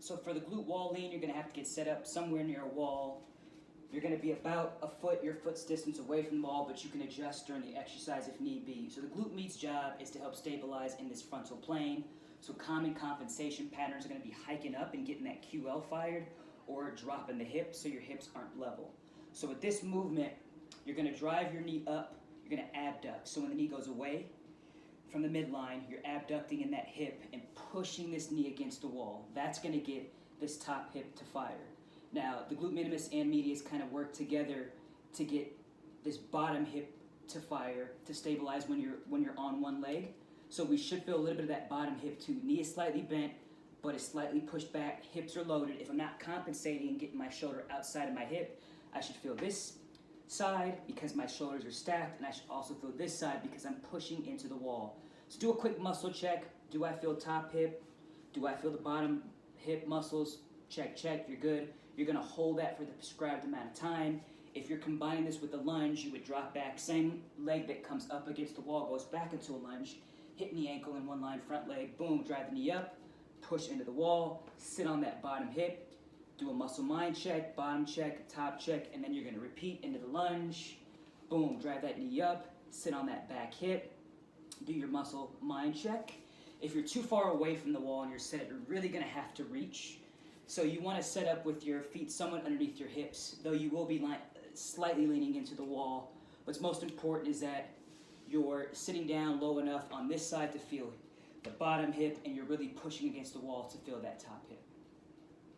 So for the glute wall lean, you're gonna have to get set up somewhere near a wall. You're gonna be about your foot's distance away from the wall, but you can adjust during the exercise if need be. So the glute med's job is to help stabilize in this frontal plane. So common compensation patterns are gonna be hiking up and getting that QL fired, or dropping the hips so your hips aren't level. So with this movement, you're gonna drive your knee up, you're gonna abduct. So when the knee goes away from the midline, you're abducting in that hip and pushing this knee against the wall. That's gonna get this top hip to fire. Now, the glute minimus and medius kind of work together to get this bottom hip to fire, to stabilize when you're on one leg. So we should feel a little bit of that bottom hip too. Knee is slightly bent, but it's slightly pushed back, hips are loaded. If I'm not compensating and getting my shoulder outside of my hip, I should feel this side because my shoulders are stacked, and I should also feel this side because I'm pushing into the wall. So do a quick muscle check. Do I feel top hip? Do I feel the bottom hip muscles? Check, check, you're good. You're gonna hold that for the prescribed amount of time. If you're combining this with a lunge, you would drop back, same leg that comes up against the wall goes back into a lunge, hit knee ankle in one line, front leg, boom, drive the knee up, push into the wall, sit on that bottom hip, do a muscle mind check, bottom check, top check, and then you're gonna repeat into the lunge, boom, drive that knee up, sit on that back hip, do your muscle mind check. If you're too far away from the wall and you're set, you're really gonna have to reach. So you wanna set up with your feet somewhat underneath your hips, though you will be slightly leaning into the wall. What's most important is that you're sitting down low enough on this side to feel the bottom hip, and you're really pushing against the wall to feel that top hip.